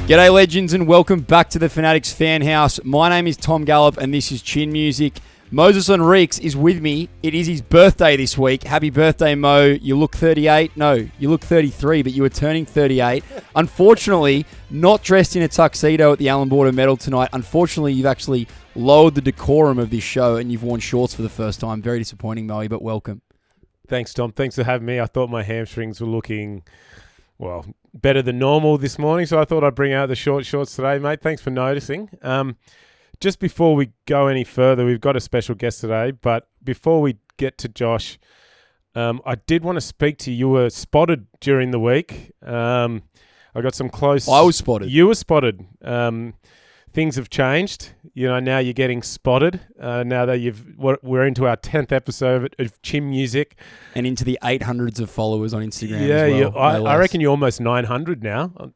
G'day legends and welcome back to the Fanatics Fan House. My name is Tom Gallop and this is Chin Music. Moises Henriques is with me. It is his birthday this week. Happy birthday, Mo. You look 38. No, you look 33, but you were turning 38. Unfortunately, not dressed in a tuxedo at the Allan Border Medal tonight. Unfortunately, you've actually lowered the decorum of this show and you've worn shorts for the first time. Very disappointing, Moe, but welcome. Thanks, Tom. Thanks for having me. I thought my hamstrings were looking, well, better than normal this morning, so I thought I'd bring out the short shorts today, mate. Thanks for noticing. Just before we go any further, we've got a special guest today, but before we get to Josh, I did want to speak to you. You were spotted during the week. I got some close... I was spotted. You were spotted. Things have changed. You know, now you're getting spotted. Now that we're into our 10th episode of Chim Music. And into the 800s of followers on Instagram as well. I reckon you're almost 900 now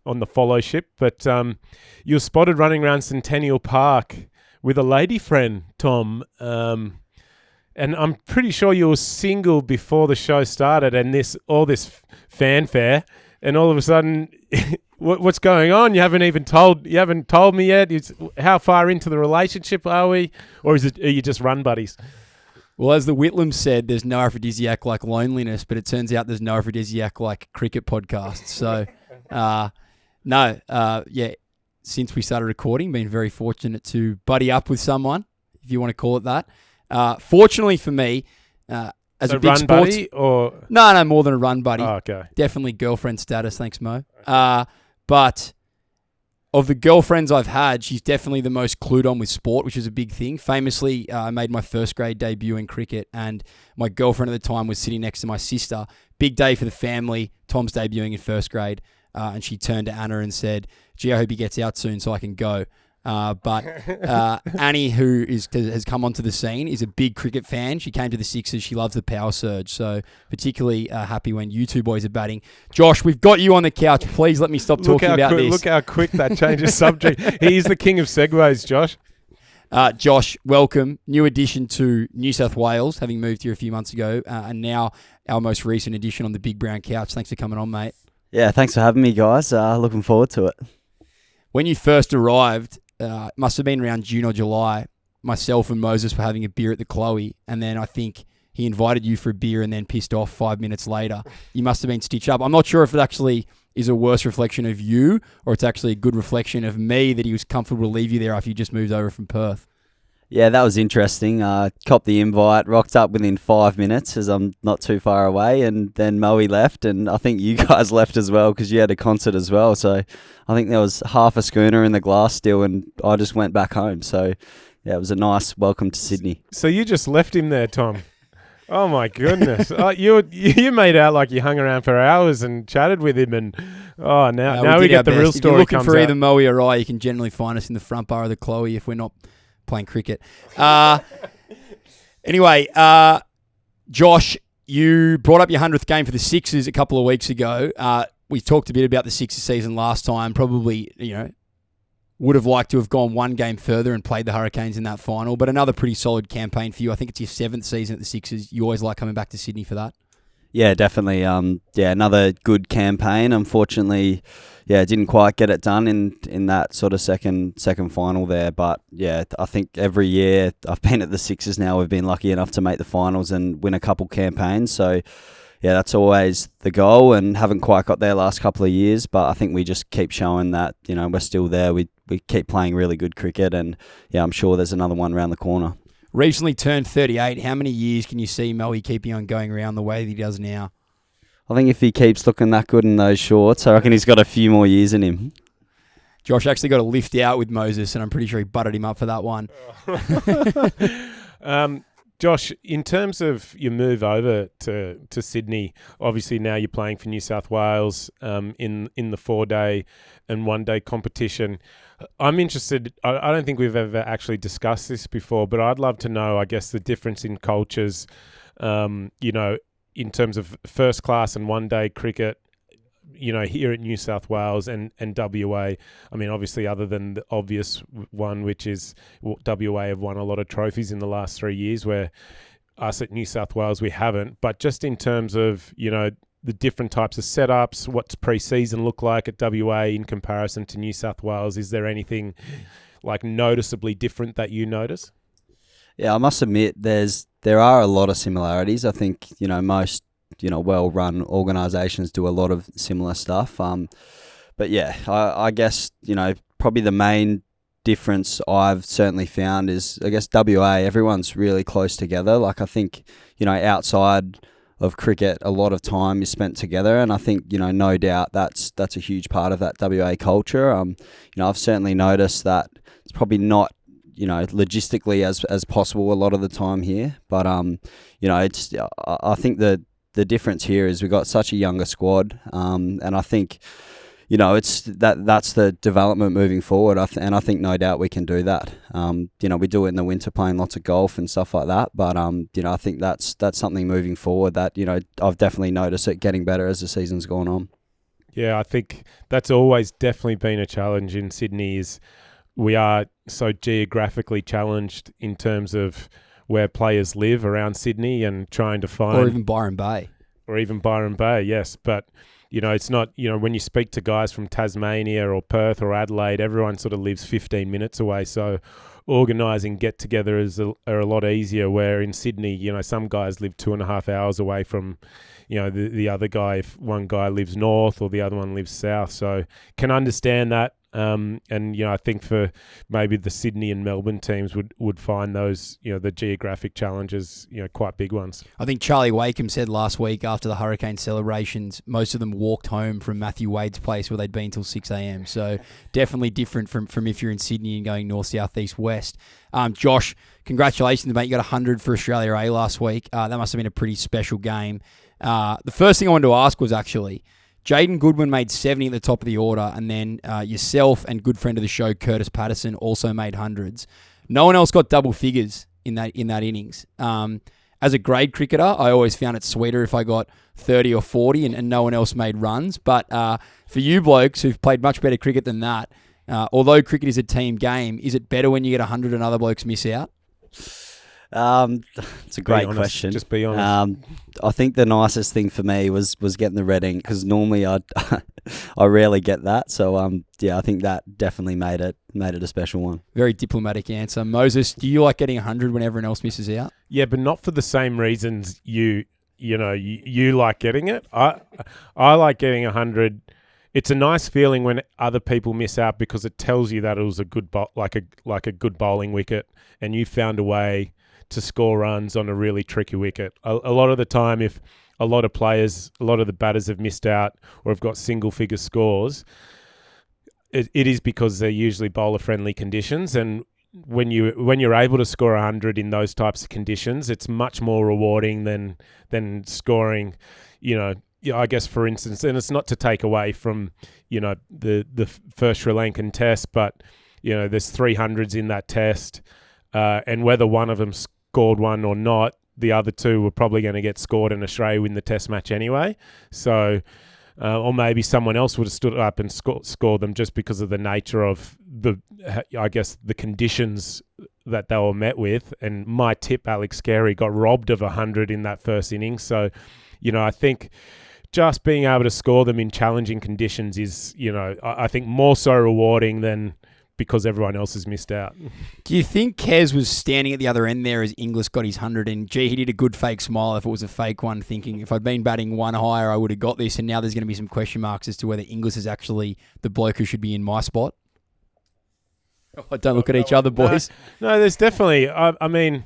on the followship. But you were spotted running around Centennial Park with a lady friend, Tom. And I'm pretty sure you were single before the show started and all this fanfare. And all of a sudden... What's going on? You haven't told me yet. How far into the relationship are we, or are you just run buddies? Well, as the Whitlams said, there's no aphrodisiac like loneliness, but it turns out there's no aphrodisiac like cricket podcasts. So, since we started recording, been very fortunate to buddy up with someone, if you want to call it that. Fortunately for me, as so a big run sports buddy or no, more than a run buddy. Oh, okay, definitely girlfriend status. Thanks, Mo. But of the girlfriends I've had, she's definitely the most clued on with sport, which is a big thing. Famously, I made my first grade debut in cricket, and my girlfriend at the time was sitting next to my sister. Big day for the family. Tom's debuting in first grade, and she turned to Anna and said, "Gee, I hope he gets out soon so I can go." But Annie, who has come onto the scene, is a big cricket fan. She came to the Sixers. She loves the power surge. So particularly happy when you two boys are batting. Josh, we've got you on the couch. Please let me stop talking about this. Look how quick that changes subject. He's the king of segues, Josh. Josh, welcome. New addition to New South Wales, having moved here a few months ago. And now our most recent addition on the Big Brown Couch. Thanks for coming on, mate. Yeah, thanks for having me, guys. Looking forward to it. When you first arrived... it must have been around June or July. Myself and Moses were having a beer at the Chloe, and then I think he invited you for a beer and then pissed off 5 minutes later. You must have been stitched up. I'm not sure if it actually is a worse reflection of you or it's actually a good reflection of me that he was comfortable to leave you there after you just moved over from Perth. Yeah, that was interesting. Copped the invite, rocked up within 5 minutes as I'm not too far away, and then Moe left, and I think you guys left as well because you had a concert as well. So I think there was half a schooner in the glass still, and I just went back home. So yeah, it was a nice welcome to Sydney. So you just left him there, Tom? Oh my goodness! You made out like you hung around for hours and chatted with him, and now we get the real story. If you're looking for out. Either Moe or I, you can generally find us in the front bar of the Chloe if we're not playing cricket. Anyway, Josh, you brought up your 100th game for the Sixers a couple of weeks ago. We talked a bit about the Sixers season last time. Probably, would have liked to have gone one game further and played the Hurricanes in that final, but another pretty solid campaign for you. I think it's your 7th season at the Sixers. You always like coming back to Sydney for that. Yeah, definitely. Another good campaign. Unfortunately, didn't quite get it done in that sort of second final there. But yeah, I think every year I've been at the Sixers now, we've been lucky enough to make the finals and win a couple campaigns. So yeah, that's always the goal, and haven't quite got there last couple of years. But I think we just keep showing that we're still there. We keep playing really good cricket, and yeah, I'm sure there's another one around the corner. Recently turned 38. How many years can you see Moe keeping on going around the way that he does now? I think if he keeps looking that good in those shorts, I reckon he's got a few more years in him. Josh actually got a lift out with Moses, and I'm pretty sure he butted him up for that one. Josh, in terms of your move over to Sydney, obviously now you're playing for New South Wales in the 4-day and 1-day competition. I'm interested, I don't think we've ever actually discussed this before, but I'd love to know, I guess, the difference in cultures, in terms of first class and 1-day cricket, here at New South Wales and WA. I mean, obviously, other than the obvious one, which is WA have won a lot of trophies in the last 3 years, where us at New South Wales, we haven't. But just in terms of, the different types of setups? What's pre-season look like at WA in comparison to New South Wales? Is there anything like noticeably different that you notice? Yeah, I must admit there are a lot of similarities. I think, most, well-run organisations do a lot of similar stuff. But yeah, I guess, probably the main difference I've certainly found is, I guess, WA, everyone's really close together. Like, I think, outside of cricket, a lot of time is spent together, and I think, no doubt that's a huge part of that WA culture. I've certainly noticed that it's probably not, logistically as possible a lot of the time here, but it's I think the difference here is we've got such a younger squad, and I think, it's that's the development moving forward. And I think no doubt we can do that. We do it in the winter playing lots of golf and stuff like that. But, I think that's something moving forward that, I've definitely noticed it getting better as the season's gone on. Yeah, I think that's always definitely been a challenge in Sydney is we are so geographically challenged in terms of where players live around Sydney and trying to find... Or even Byron Bay, yes. But... it's not, when you speak to guys from Tasmania or Perth or Adelaide, everyone sort of lives 15 minutes away. So organising get-togethers are a lot easier, where in Sydney, some guys live 2.5 hours away from, the other guy, if one guy lives north or the other one lives south. So can understand that. And, I think for maybe the Sydney and Melbourne teams would find those, the geographic challenges, quite big ones. I think Charlie Wakeham said last week after the Hurricane celebrations, most of them walked home from Matthew Wade's place where they'd been till 6 a.m. So definitely different from if you're in Sydney and going north, south, east, west. Josh, congratulations, mate. You got 100 for Australia A last week. That must have been a pretty special game. The first thing I wanted to ask was actually... Jaden Goodwin made 70 at the top of the order, and then yourself and good friend of the show, Curtis Patterson, also made hundreds. No one else got double figures in that innings. As a grade cricketer, I always found it sweeter if I got 30 or 40 and no one else made runs. But for you blokes who've played much better cricket than that, although cricket is a team game, is it better when you get 100 and other blokes miss out? It's a great question. Just be honest. I think the nicest thing for me was getting the red ink, because normally I rarely get that. So I think that definitely made it a special one. Very diplomatic answer. Moses, do you like getting 100 when everyone else misses out? Yeah, but not for the same reasons you like getting it. I like getting 100. It's a nice feeling when other people miss out, because it tells you that it was a good like a good bowling wicket, and you found a way to score runs on a really tricky wicket. A lot of the time, if a lot of the batters have missed out or have got single-figure scores, it is because they're usually bowler-friendly conditions. And when you're able to score 100 in those types of conditions, it's much more rewarding than scoring, I guess, for instance, and it's not to take away from, the first Sri Lankan Test, but, there's 300s in that test, and whether one of them scored one or not, the other two were probably going to get scored and Australia win the test match anyway. So, or maybe someone else would have stood up and scored them just because of the nature of the conditions that they were met with. And my tip, Alex Carey, got robbed of 100 in that first innings. So, I think just being able to score them in challenging conditions is, I think more so rewarding than because everyone else has missed out. Do you think Kez was standing at the other end there as Inglis got his 100 and, gee, he did a good fake smile if it was a fake one, thinking if I'd been batting one higher, I would have got this, and now there's going to be some question marks as to whether Inglis is actually the bloke who should be in my spot? Oh, don't look at each other, boys. No, there's definitely... I mean,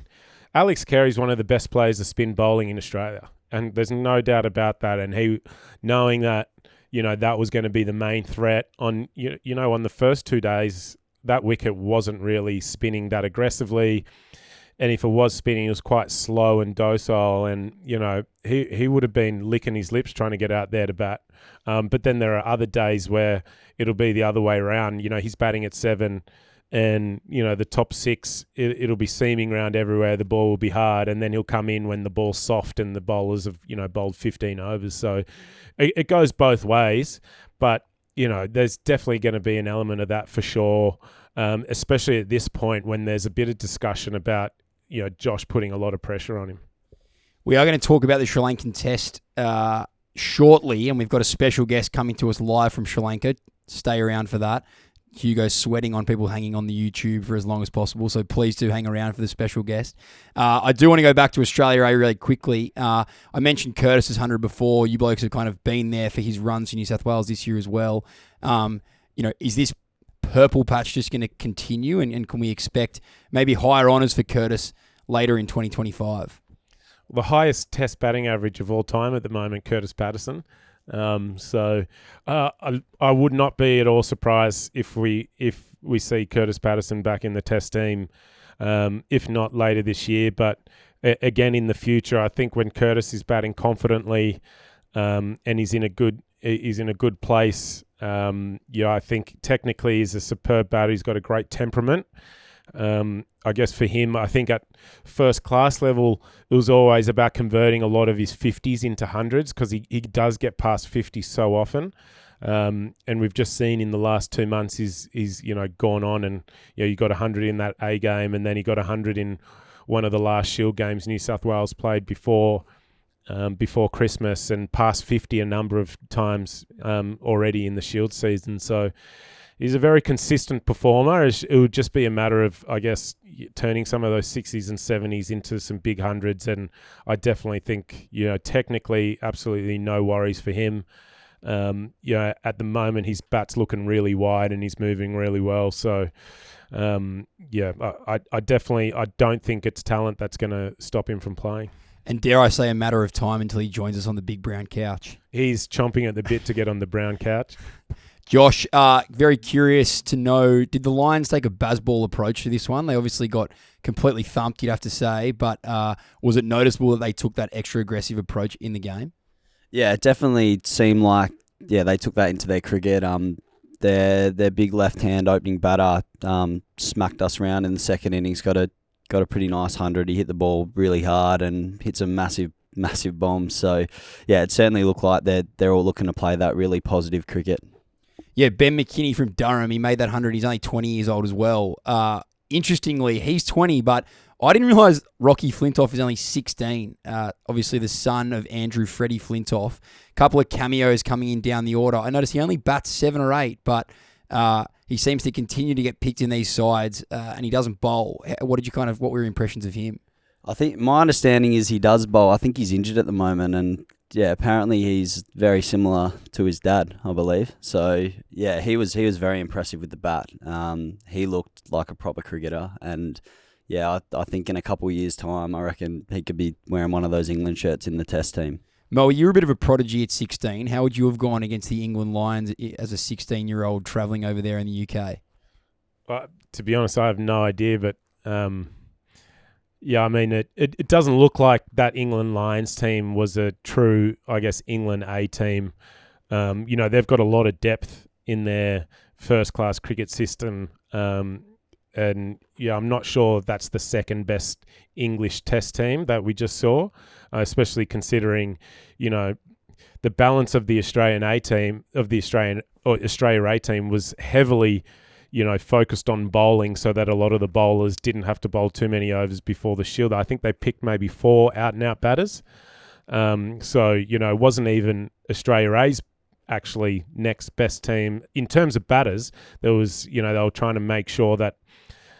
Alex Carey's one of the best players of spin bowling in Australia, and there's no doubt about that. And he, knowing that, that was going to be the main threat on, on the first 2 days, that wicket wasn't really spinning that aggressively. And if it was spinning, it was quite slow and docile. And, he would have been licking his lips trying to get out there to bat. But then there are other days where it'll be the other way around. He's batting at 7 and, the top 6, it'll be seaming around everywhere. The ball will be hard. And then he'll come in when the ball's soft and the bowlers have, bowled 15 overs. So it goes both ways. But, there's definitely going to be an element of that for sure, especially at this point when there's a bit of discussion about, Josh putting a lot of pressure on him. We are going to talk about the Sri Lankan Test shortly, and we've got a special guest coming to us live from Sri Lanka. Stay around for that. Hugo's sweating on people hanging on the YouTube for as long as possible, so please do hang around for the special guest. I do want to go back to Australia really quickly. I mentioned Curtis's 100 before. You blokes have kind of been there for his runs to New South Wales this year as well. Is this purple patch just going to continue, and can we expect maybe higher honours for Curtis later in 2025? The highest Test batting average of all time at the moment, Curtis Patterson. I would not be at all surprised if we see Curtis Patterson back in the Test team, if not later this year, but again in the future. I think when Curtis is batting confidently, and he's in a good place, I think technically he's a superb batter. He's got a great temperament. I guess for him, I think at first class level, it was always about converting a lot of his 50s into hundreds, because he does get past 50 so often. And we've just seen in the last 2 months, he's gone on and, you got 100 in that A game, and then he got 100 in one of the last Shield games New South Wales played before Christmas, and past 50 a number of times already in the Shield season. So he's a very consistent performer. It would just be a matter of, I guess, turning some of those 60s and 70s into some big hundreds. And I definitely think, technically, absolutely no worries for him. At the moment, his bat's looking really wide and he's moving really well. So, I don't think it's talent that's going to stop him from playing. And dare I say, a matter of time until he joins us on the big brown couch. He's chomping at the bit to get on the brown couch. Josh, very curious to know, did the Lions take a Bazball approach to this one? They obviously got completely thumped, you'd have to say, but was it noticeable that they took that extra aggressive approach in the game? Yeah, it definitely seemed like, they took that into their cricket. Their big left-hand opening batter smacked us around in the second innings, got a pretty nice 100. He hit the ball really hard and hit some massive bombs. So, it certainly looked like they're all looking to play that really positive cricket. Yeah, Ben McKinney from Durham, he made that 100. He's only 20 years old as well. Interestingly, he's 20, but I didn't realise Rocky Flintoff is only 16. Obviously, the son of Andrew Freddie Flintoff. A couple of cameos coming in down the order. I noticed he only bats 7 or 8, but he seems to continue to get picked in these sides, and he doesn't bowl. What were your impressions of him? I think my understanding is he does bowl. I think he's injured at the moment, and apparently he's very similar to his dad, I believe. So he was very impressive with the bat. He looked like a proper cricketer, and I think in a couple of years' time, I reckon he could be wearing one of those England shirts in the Test team. Mo, you're a bit of a prodigy at 16. How would you have gone against the England Lions as a 16-year-old travelling over there in the UK? To be honest, I have no idea, but it doesn't look like that England Lions team was a true, I guess, England A team. They've got a lot of depth in their first-class cricket system, and I'm not sure if that's the second best English Test team that we just saw, especially considering, the balance of the Australian A team, Australia A team was heavily, focused on bowling, so that a lot of the bowlers didn't have to bowl too many overs before the Shield. I think they picked maybe 4 out-and-out batters. It wasn't even Australia A's actually next best team. In terms of batters, there was, they were trying to make sure that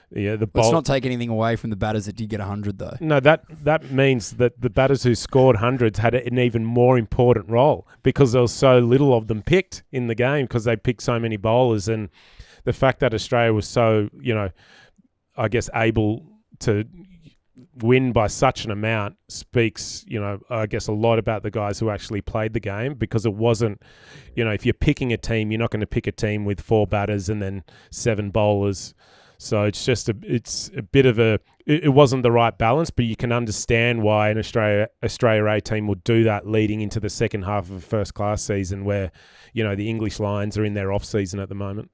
Let's not take anything away from the batters that did get 100, though. No, that means that the batters who scored hundreds had an even more important role, because there was so little of them picked in the game, because they picked so many bowlers. And the fact that Australia was so, I guess, able to win by such an amount speaks, I guess, a lot about the guys who actually played the game, because it wasn't, if you're picking a team, you're not going to pick a team with 4 batters and then 7 bowlers. So it's just it wasn't the right balance, but you can understand why an Australia A team would do that leading into the second half of a first class season, where, the English Lions are in their off season at the moment.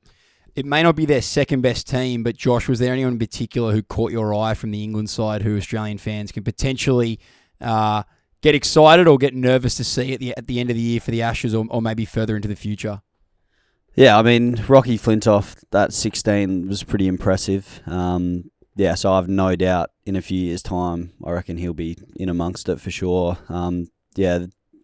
It may not be their second best team, but Josh, was there anyone in particular who caught your eye from the England side who Australian fans can potentially get excited or get nervous to see at the end of the year for the Ashes, or maybe further into the future? Yeah, I mean, Rocky Flintoff, that 16 was pretty impressive. So I have no doubt in a few years' time, I reckon he'll be in amongst it for sure.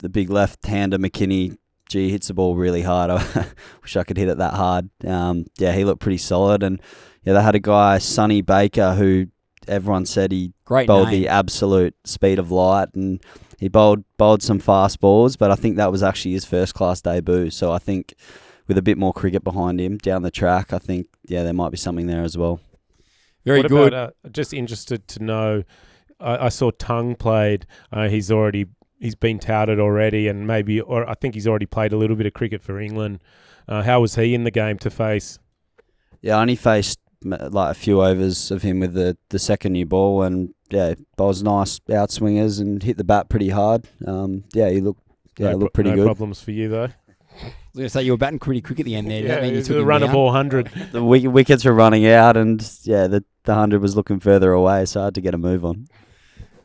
the big left-hander McKinney, gee, hits the ball really hard. I wish I could hit it that hard. He looked pretty solid. And they had a guy, Sonny Baker, who everyone said he bowled the absolute speed of light, and he bowled some fast balls, but I think that was actually his first-class debut. So I think with a bit more cricket behind him down the track, I think, there might be something there as well. Very good. About, just interested to know, I saw Tung played. He's been touted already, and I think he's already played a little bit of cricket for England. How was he in the game to face? Yeah, I only faced like a few overs of him with the second new ball, and bowls nice outswingers and hit the bat pretty hard. He looked pretty good. No problems for you though. I was going to say you were batting pretty quick at the end there. Yeah, you took the runnable 100. The wickets were running out, and the 100 was looking further away, so I had to get a move on.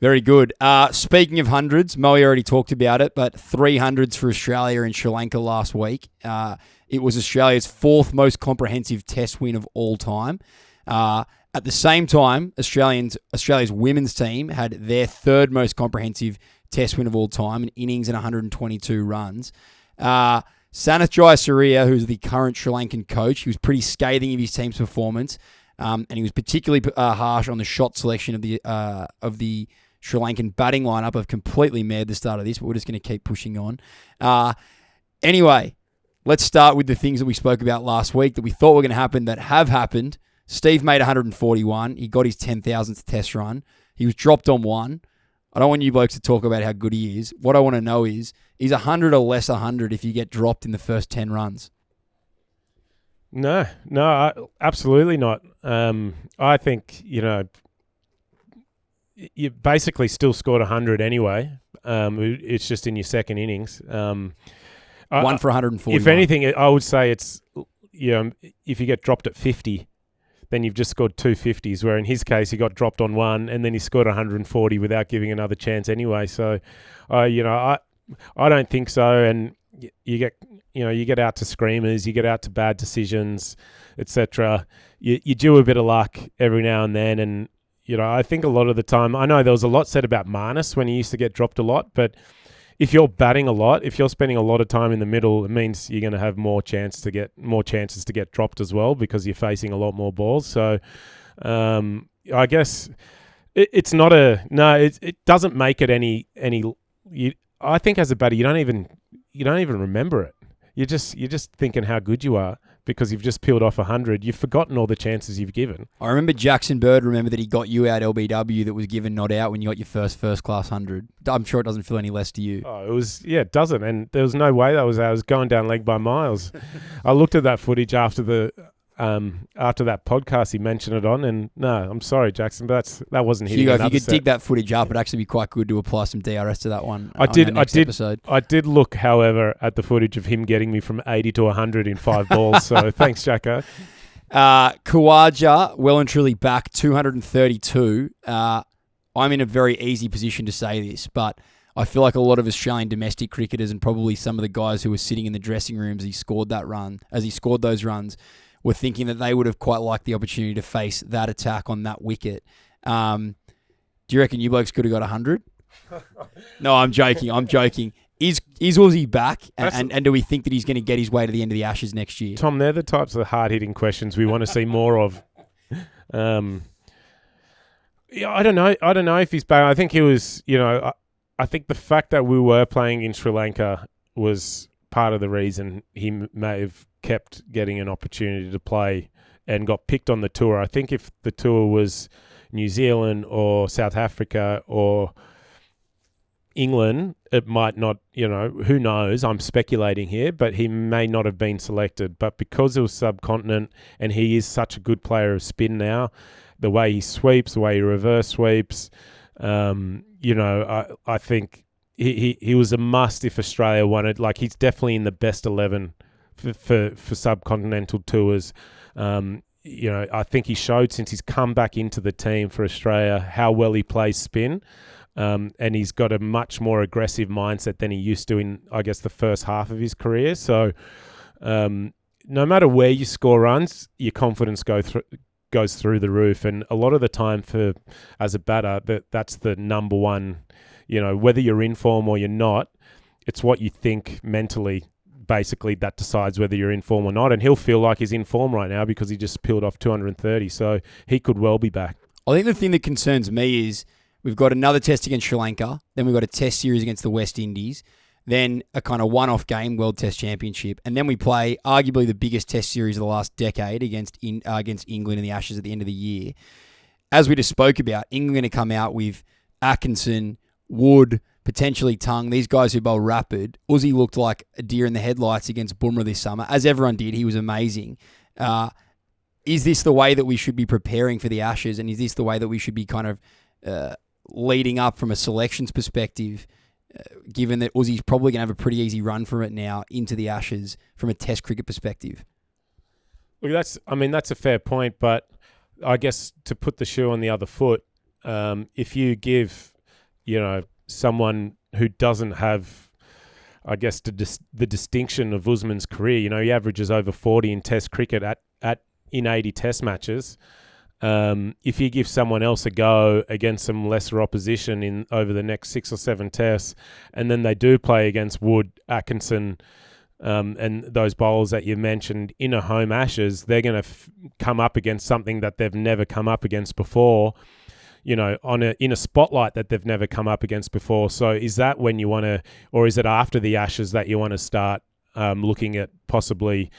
Very good. Speaking of hundreds, Moe already talked about it, but 300s for Australia and Sri Lanka last week. It was Australia's 4th most comprehensive test win of all time. At the same time, Australia's women's team had their 3rd most comprehensive test win of all time, an innings and 122 runs. Sanath Jayasuriya, who's the current Sri Lankan coach, he was pretty scathing of his team's performance, and he was particularly harsh on the shot selection of the Sri Lankan batting lineup. I've completely mad the start of this, but we're just going to keep pushing on. Anyway, let's start with the things that we spoke about last week that we thought were going to happen that have happened. Steve made 141. He got his 10,000th test run. He was dropped on 1. I don't want you blokes to talk about how good he is. What I want to know is 100 or less 100 if you get dropped in the first 10 runs? No, absolutely not. I think, you basically still scored 100 anyway. It's just in your second innings. 1 for 140. If anything, I would say it's, if you get dropped at 50, then you've just scored 2 50s, where in his case, he got dropped on 1 and then he scored 140 without giving another chance anyway. So, I don't think so. And you get out to screamers, you get out to bad decisions, etc. You do a bit of luck every now and then. And, I think a lot of the time, I know there was a lot said about Marnus when he used to get dropped a lot, but if you're batting a lot, if you're spending a lot of time in the middle, it means you're going to have more chances to get dropped as well, because you're facing a lot more balls. So, I guess it's not it doesn't make it any. I think as a batter, you don't even remember it. You're just thinking how good you are because you've just peeled off 100. You've forgotten all the chances you've given. I remember Jackson Bird. Remember that he got you out LBW that was given not out when you got your first class 100. I'm sure it doesn't feel any less to you. Oh, it doesn't. And there was no way that was out. I was going down leg by miles. I looked at that footage after that podcast he mentioned it on, and no, I'm sorry, Jackson, but that wasn't hitting. Hugo, if you could dig that footage up, it'd actually be quite good to apply some DRS to that one. I did look, however, at the footage of him getting me from 80 to 100 in 5 balls. So thanks, Jacko. Khawaja, well and truly back, 232. I'm in a very easy position to say this, but I feel like a lot of Australian domestic cricketers and probably some of the guys who were sitting in the dressing rooms as he scored those runs were thinking that they would have quite liked the opportunity to face that attack on that wicket. Do you reckon you blokes could have got 100? No, I'm joking. Is Aussie back? And do we think that he's going to get his way to the end of the Ashes next year? Tom, they're the types of hard-hitting questions we want to see more of. I don't know if he's back. I think he was, I think the fact that we were playing in Sri Lanka was part of the reason he may have kept getting an opportunity to play and got picked on the tour. I think if the tour was New Zealand or South Africa or England, it might not, who knows? I'm speculating here, but he may not have been selected. But because it was subcontinent and he is such a good player of spin now, the way he sweeps, the way he reverse sweeps, I think he was a must if Australia wanted. Like, he's definitely in the best 11 for subcontinental tours. I think he showed since he's come back into the team for Australia how well he plays spin. And he's got a much more aggressive mindset than he used to in, I guess, the first half of his career. So no matter where you score runs, your confidence goes through the roof. And a lot of the time as a batter, that's the number one, whether you're in form or you're not, it's what you think mentally, basically, that decides whether you're in form or not. And he'll feel like he's in form right now because he just peeled off 230. So he could well be back. I think the thing that concerns me is we've got another test against Sri Lanka, then we've got a test series against the West Indies, then a kind of one-off game, World Test Championship, and then we play arguably the biggest test series of the last decade against England in the Ashes at the end of the year. As we just spoke about, England going to come out with Atkinson, Wood, potentially Tongue, these guys who bowl rapid. Aussie looked like a deer in the headlights against Bumrah this summer, as everyone did. He was amazing. Is this the way that we should be preparing for the Ashes, and is this the way that we should be kind of leading up from a selections perspective, given that Aussie's probably going to have a pretty easy run from it now into the Ashes from a Test cricket perspective? Look, that's a fair point, but I guess to put the shoe on the other foot, if you give, someone who doesn't have, I guess, the distinction of Usman's career, he averages over 40 in Test cricket in 80 Test matches. If you give someone else a go against some lesser opposition over the next 6 or 7 tests, and then they do play against Wood, Atkinson, and those bowlers that you mentioned in a home Ashes, they're going to come up against something that they've never come up against before, in a spotlight that they've never come up against before. So is that when you want to, or is it after the Ashes that you want to start looking at possibly,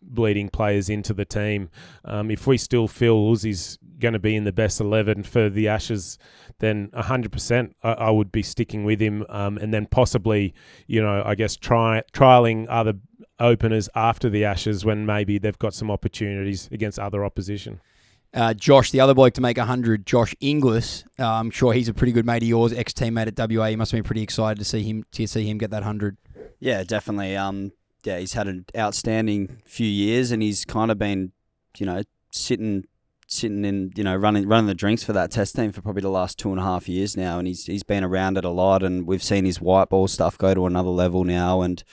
bleeding players into the team? If we still feel Uzi's going to be in the best 11 for the Ashes, then 100% I would be sticking with him, and then possibly, I guess trialing other openers after the Ashes when maybe they've got some opportunities against other opposition. Josh, the other bloke to make 100, Josh Inglis. I'm sure he's a pretty good mate of yours, ex-teammate at WA. You must have been pretty excited to see him get that 100. Yeah, definitely. He's had an outstanding few years, and he's kind of been, sitting in, running the drinks for that Test team for probably the last 2.5 years now, and he's been around it a lot, and we've seen his white ball stuff go to another level now, and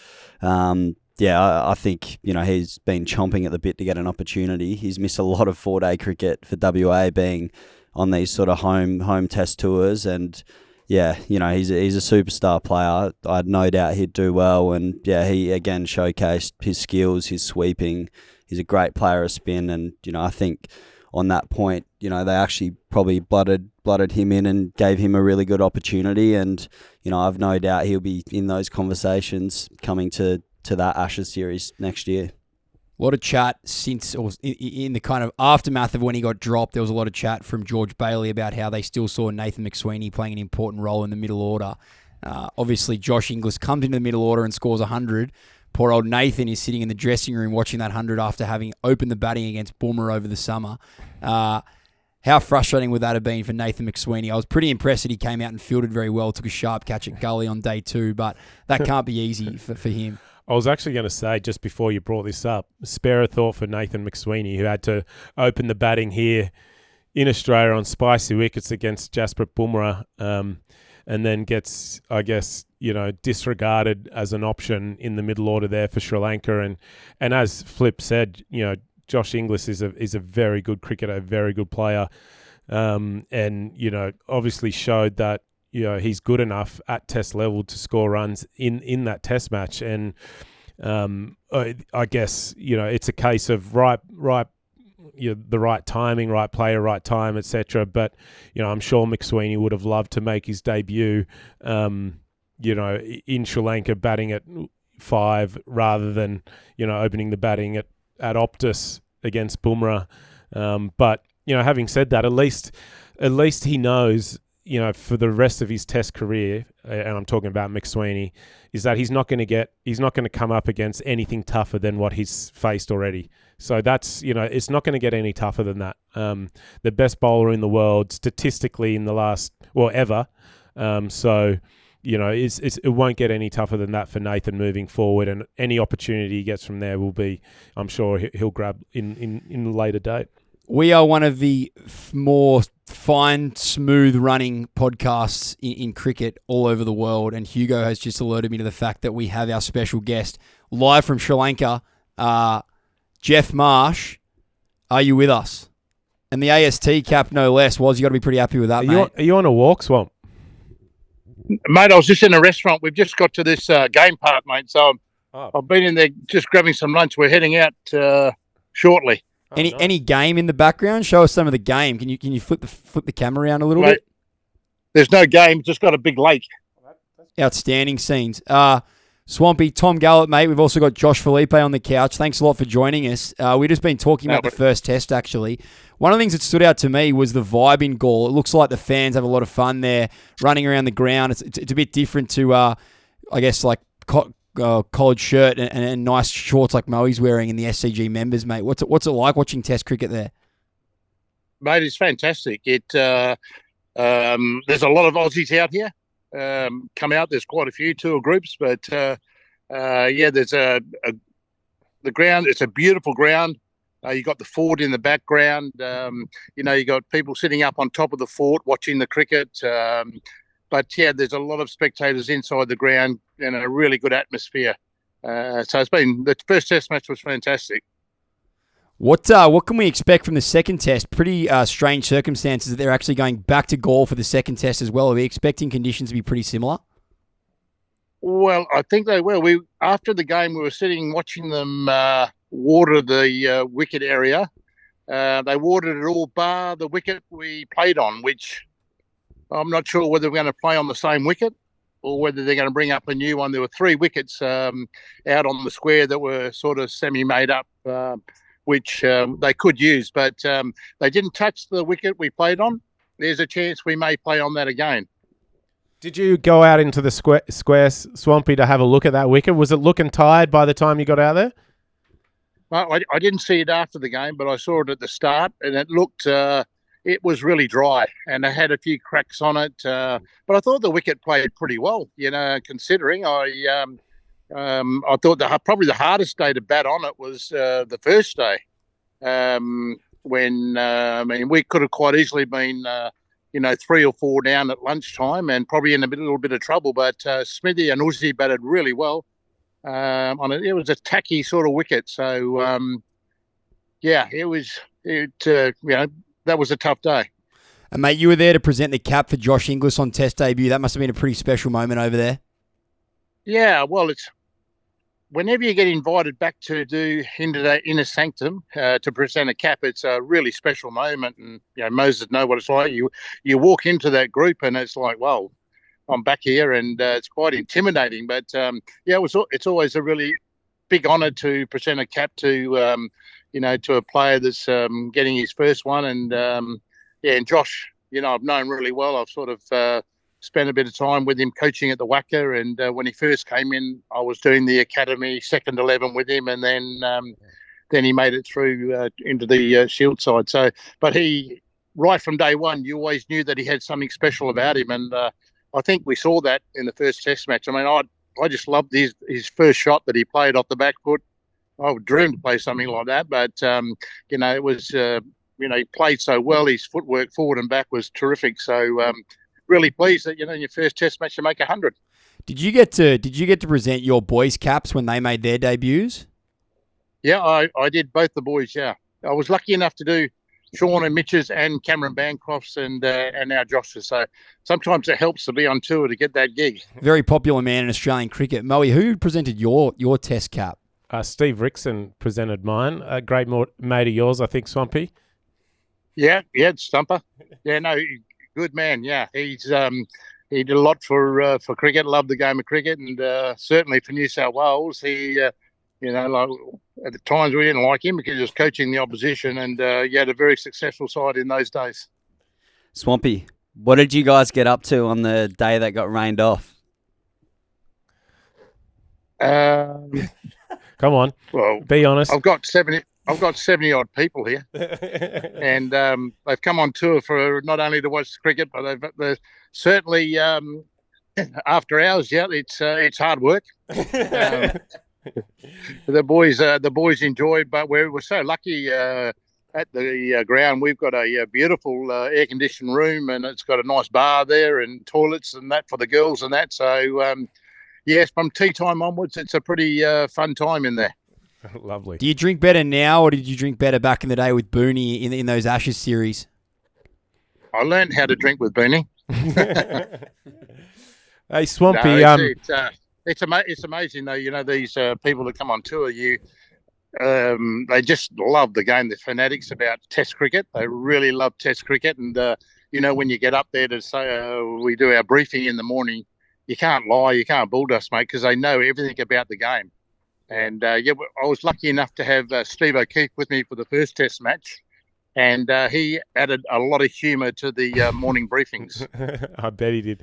I think, he's been chomping at the bit to get an opportunity. He's missed a lot of 4-day cricket for WA, being on these sort of home Test tours, and yeah, he's a superstar player. I had no doubt he'd do well, and yeah, he again showcased his skills, his sweeping. He's a great player of spin, and I think on that point, they actually probably blooded him in and gave him a really good opportunity, and I've no doubt he'll be in those conversations coming to that Ashes series next year. A lot of chat in the kind of aftermath of when he got dropped. There was a lot of chat from George Bailey about how they still saw Nathan McSweeney playing an important role in the middle order. Obviously, Josh Inglis comes into the middle order and scores 100. Poor old Nathan is sitting in the dressing room watching that 100 after having opened the batting against Bumrah over the summer. How frustrating would that have been for Nathan McSweeney? I was pretty impressed that he came out and fielded very well, took a sharp catch at Galle on day 2, but that can't be easy for him. I was actually going to say, just before you brought this up, spare a thought for Nathan McSweeney, who had to open the batting here in Australia on spicy wickets against Jasprit Bumrah, and then gets, I guess, disregarded as an option in the middle order there for Sri Lanka. And as Philippe said, Josh Inglis is a very good cricketer, a very good player, and obviously showed that he's good enough at Test level to score runs in that Test match. And I guess it's a case of the right timing, right player, right time, etc. But I'm sure McSweeney would have loved to make his debut, in Sri Lanka, batting at 5 rather than opening the batting at Optus against Bumrah. But having said that, at least he knows, for the rest of his Test career, and I'm talking about McSweeney, is that he's not going to come up against anything tougher than what he's faced already. So that's, it's not going to get any tougher than that. The best bowler in the world, statistically, in the last, ever. It won't get any tougher than that for Nathan moving forward, and any opportunity he gets from there will be, I'm sure he'll grab in a later date. We are one of the more fine, smooth-running podcasts in cricket all over the world, and Hugo has just alerted me to the fact that we have our special guest live from Sri Lanka, Geoff Marsh. Are you with us? And the AST cap, no less. You got to be pretty happy with that, mate. Are you on a walk, Swamp? Mate, I was just in a restaurant. We've just got to this game part, mate. So I've been in there just grabbing some lunch. We're heading out shortly. Any game in the background? Show us some of the game. Can you flip the camera around a little bit? There's no game. Just got a big lake. Outstanding scenes. Swampy, Tom Gallop, mate. We've also got Josh Philippe on the couch. Thanks a lot for joining us. We've just been talking about the first test, actually. One of the things that stood out to me was the vibe in Galle. It looks like the fans have a lot of fun there, running around the ground. It's a bit different to, I guess, like collared shirt and nice shorts like Moe's wearing in the SCG members, mate. What's it like watching Test cricket there? Mate, it's fantastic. There's a lot of Aussies out here. Come out. There's quite a few tour groups, but there's the ground. It's a beautiful ground. You got the fort in the background. You got people sitting up on top of the fort watching the cricket. There's a lot of spectators inside the ground and a really good atmosphere. So it's been the first test match was fantastic. What can we expect from the second test? Pretty strange circumstances that they're actually going back to Galle for the second test as well. Are we expecting conditions to be pretty similar? Well, I think they will. After the game, we were sitting watching them water the wicket area. They watered it all bar the wicket we played on, which I'm not sure whether we're going to play on the same wicket or whether they're going to bring up a new one. There were 3 wickets out on the square that were sort of semi-made up, which they could use, but they didn't touch the wicket we played on. There's a chance we may play on that again. Did you go out into the square, Swampy, to have a look at that wicket? Was it looking tired by the time you got out there? Well, I didn't see it after the game, but I saw it at the start, and it looked it was really dry, and it had a few cracks on it. But I thought the wicket played pretty well, considering. I thought probably the hardest day to bat on it was the first day, when we could have quite easily been 3 or 4 down at lunchtime and probably in a little bit of trouble. But Smithy and Aussie batted really well on it. It was a tacky sort of wicket, so that was a tough day. And mate, you were there to present the cap for Josh Inglis on Test debut. That must have been a pretty special moment over there. Yeah, well, it's whenever you get invited back to do into that inner sanctum to present a cap, it's a really special moment. And Moses know what it's like. You walk into that group and it's like, well, I'm back here, and it's quite intimidating. But it's always a really big honour to present a cap to to a player that's getting his first one. And and Josh, I've known really well. I've sort of spent a bit of time with him coaching at the Wacker, and when he first came in, I was doing the academy second 11 with him, and then he made it through into the Shield side. So, but he, right from day one, you always knew that he had something special about him, and I think we saw that in the first Test match. I mean, I just loved his first shot that he played off the back foot. I would dream to play something like that, but it was he played so well. His footwork forward and back was terrific. So. Really pleased that in your first Test match you make 100. Did you get to present your boys' caps when they made their debuts? Yeah, I did both the boys. Yeah, I was lucky enough to do Sean and Mitch's and Cameron Bancroft's and now Josh's. So sometimes it helps to be on tour to get that gig. Very popular man in Australian cricket. Moe, who presented your Test cap? Steve Rickson presented mine. A great mate of yours, I think, Swampy. Yeah, Stumper. Yeah, no. Good man, yeah. He did a lot for cricket. Loved the game of cricket, and certainly for New South Wales, he, at the times we didn't like him because he was coaching the opposition, and he had a very successful side in those days. Swampy, what did you guys get up to on the day that got rained off? Come on, well, be honest. I've got 70 odd people here, and they've come on tour for not only to watch the cricket, but they're certainly after hours. Yeah, it's hard work. The boys enjoy, but we were so lucky at the ground. We've got a beautiful air conditioned room, and it's got a nice bar there and toilets and that for the girls and that. So yes, from tea time onwards, it's a pretty fun time in there. Lovely. Do you drink better now, or did you drink better back in the day with Booney in those Ashes series? I learned how to drink with Booney. Hey, Swampy. No, it's amazing though. You know, these people that come on tour, they just love the game. They're fanatics about Test cricket. They really love Test cricket, and you know, when you get up there to say we do our briefing in the morning, you can't lie, you can't bull dust, mate, because they know everything about the game. And I was lucky enough to have Steve O'Keefe with me for the first Test match, and he added a lot of humour to the morning briefings. I bet he did.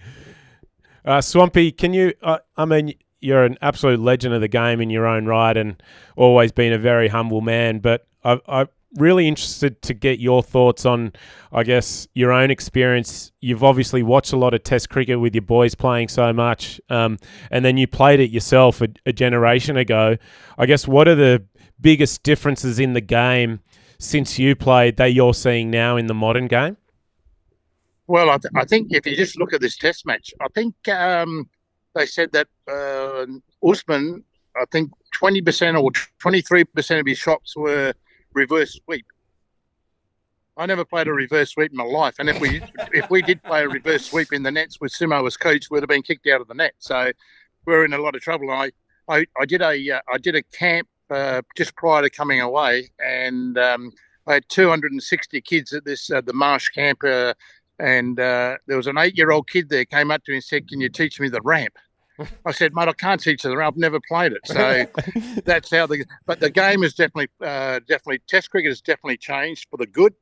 Swampy, can you? I mean, you're an absolute legend of the game in your own right, and always been a very humble man. But I'm really interested to get your thoughts on, I guess, your own experience. You've obviously watched a lot of Test cricket with your boys playing so much, and then you played it yourself a generation ago. I guess, what are the biggest differences in the game since you played that you're seeing now in the modern game? Well, I think if you just look at this Test match, I think they said that Usman, I think 20% or 23% of his shots were reverse sweep. I never played a reverse sweep in my life, and if we did play a reverse sweep in the nets with Simo as coach, we'd have been kicked out of the net. So we're in a lot of trouble. And I did a camp just prior to coming away, and I had 260 kids at this the Marsh camp. And there was an 8-year-old kid there came up to me and said, "Can you teach me the ramp?" I said, "Mate, I can't teach you the ramp. I've never played it." So that's how but the game is definitely Test cricket has definitely changed for the good,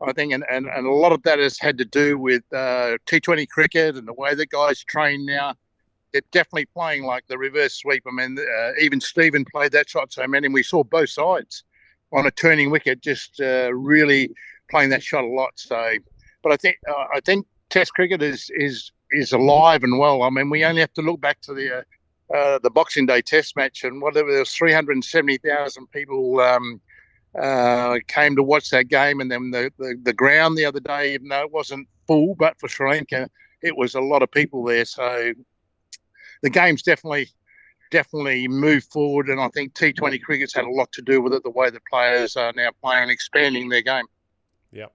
I think, and a lot of that has had to do with T20 cricket and the way the guys train now. They're definitely playing like the reverse sweep. I mean, even Stephen played that shot so many, and we saw both sides on a turning wicket just really playing that shot a lot. So. But I think Test cricket is alive and well. I mean, we only have to look back to the Boxing Day Test match, and whatever, there was 370,000 people came to watch that game, and then the ground the other day, even though it wasn't full, but for Sri Lanka, it was a lot of people there. So the game's definitely moved forward, and I think T20 cricket's had a lot to do with it. The way the players are now playing, expanding their game. Yep.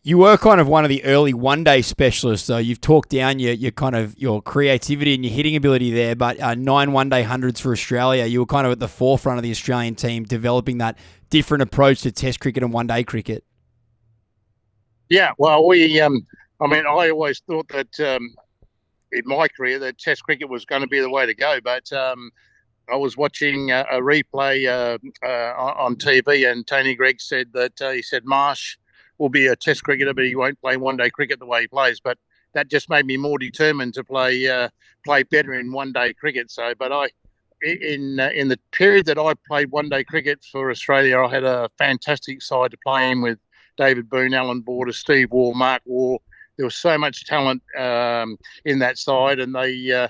You were kind of one of the early one-day specialists, though. You've talked down your kind of your creativity and your hitting ability there, but 9 one-day hundreds for Australia. You were kind of at the forefront of the Australian team, developing that different approach to Test cricket and one-day cricket. Yeah, well, I always thought that in my career that Test cricket was going to be the way to go, but I was watching a replay on TV, and Tony Gregg said that he said Marsh will be a Test cricketer, but he won't play one-day cricket the way he plays. But that just made me more determined to play better in one-day cricket. So, but in the period that I played one-day cricket for Australia, I had a fantastic side to play in with David Boone, Alan Border, Steve Waugh, Mark Waugh. There was so much talent in that side, and they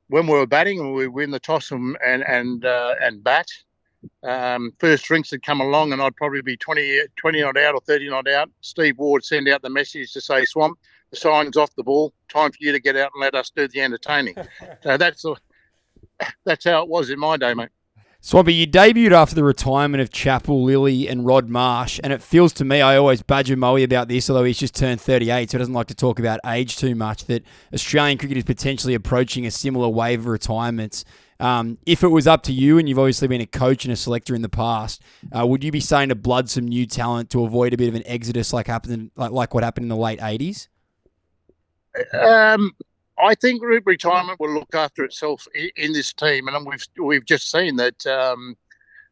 when we were batting, we win the toss and bat. First drinks had come along, and I'd probably be 20 not out or 30 not out. Steve Ward send out the message to say, "Swamp, the sign's off the ball. Time for you to get out and let us do the entertaining." So that's how it was in my day, mate. Swampy, you debuted after the retirement of Chappell, Lilly and Rod Marsh, and it feels to me, I always badger Moe about this, although he's just turned 38, so he doesn't like to talk about age too much, that Australian cricket is potentially approaching a similar wave of retirements. If it was up to you, and you've obviously been a coach and a selector in the past, would you be saying to blood some new talent to avoid a bit of an exodus like what happened in the late 80s? I think retirement will look after itself in this team, and we've just seen that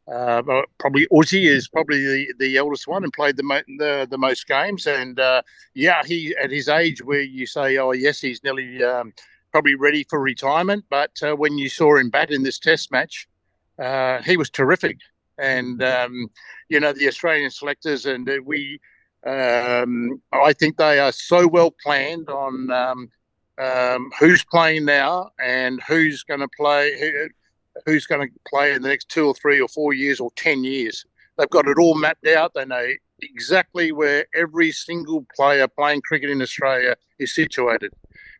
probably Aussie is probably the eldest one and played the most games, and he at his age where you say, oh yes, he's nearly probably ready for retirement, but when you saw him bat in this Test match, he was terrific, and the Australian selectors and I think they are so well planned on. Who's playing now and who's going to play in the next 2 or 3 or 4 years or 10 years. They've got it all mapped out. They know exactly where every single player playing cricket in Australia is situated.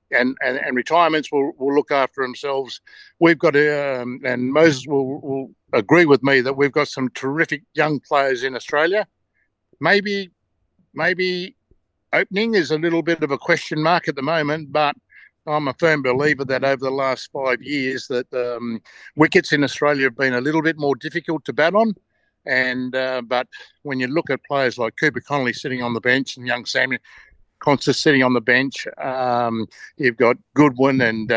And retirements will look after themselves. We've got and Moises will agree with me that we've got some terrific young players in Australia. Maybe opening is a little bit of a question mark at the moment, but I'm a firm believer that over the last 5 years that wickets in Australia have been a little bit more difficult to bat on. And but when you look at players like Cooper Connolly sitting on the bench and young Samuel Constance sitting on the bench, you've got Goodwin and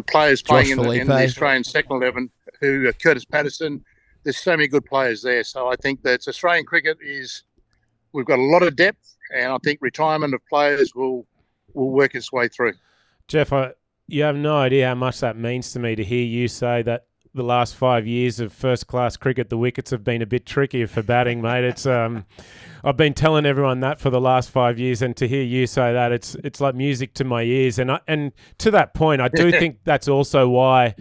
players playing in the Australian second 11, who Curtis Patterson. There's so many good players there. So I think that Australian cricket we've got a lot of depth, and I think retirement of players will work its way through. Geoff, you have no idea how much that means to me to hear you say that the last 5 years of first-class cricket, the wickets have been a bit trickier for batting, mate. It's I've been telling everyone that for the last 5 years, and to hear you say that, it's like music to my ears. And to that point, I do think that's also why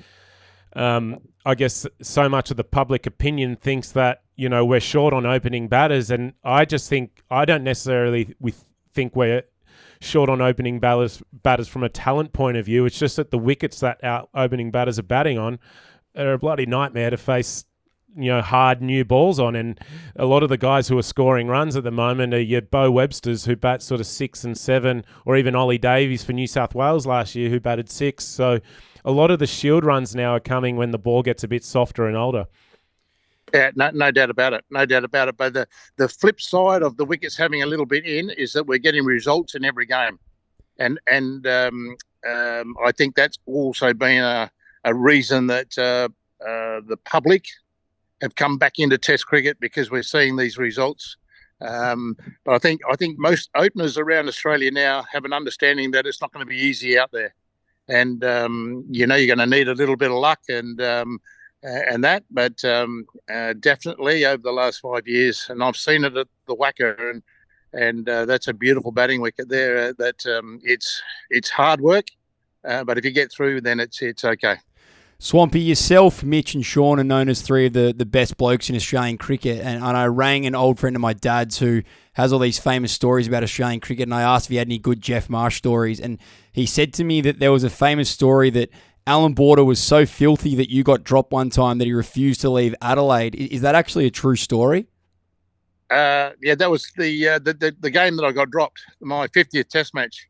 I guess so much of the public opinion thinks that, you know, we're short on opening batters, and I don't necessarily think we're short on opening batters from a talent point of view. It's just that the wickets that our opening batters are batting on are a bloody nightmare to face, you know, hard new balls on. And a lot of the guys who are scoring runs at the moment are your Bo Websters, who bat sort of 6 and 7, or even Ollie Davies for New South Wales last year, who batted 6. So a lot of the shield runs now are coming when the ball gets a bit softer and older. Yeah, no doubt about it. No doubt about it. But the flip side of the wickets having a little bit in is that we're getting results in every game. And I think that's also been a reason that the public have come back into Test cricket, because we're seeing these results. But I think most openers around Australia now have an understanding that it's not going to be easy out there. And, you know, you're going to need a little bit of luck and that. But definitely over the last 5 years, and I've seen it at the Wacker, and that's a beautiful batting wicket there. That it's hard work, but if you get through, then it's okay. Swampy, yourself, Mitch and Sean are known as three of the best blokes in Australian cricket. And I rang an old friend of my dad's who has all these famous stories about Australian cricket, and I asked if he had any good Geoff Marsh stories. And he said to me that there was a famous story that Alan Border was so filthy that you got dropped one time that he refused to leave Adelaide. Is that actually a true story? Yeah, that was the game that I got dropped, my 50th Test match.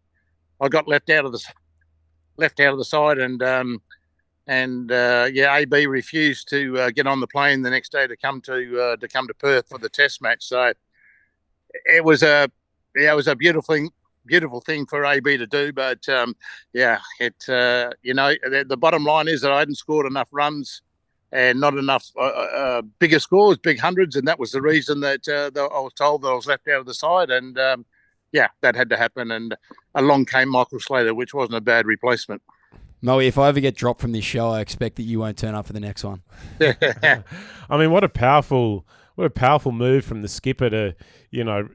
I got left out of the side, and AB refused to get on the plane the next day to come to Perth for the Test match. So it was a beautiful thing for AB to do. But you know, the bottom line is that I hadn't scored enough runs and not enough bigger scores, big hundreds, and that was the reason that I was told that I was left out of the side. And that had to happen. And along came Michael Slater, which wasn't a bad replacement. Moe, if I ever get dropped from this show, I expect that you won't turn up for the next one. I mean, what a powerful move from the skipper to, you know,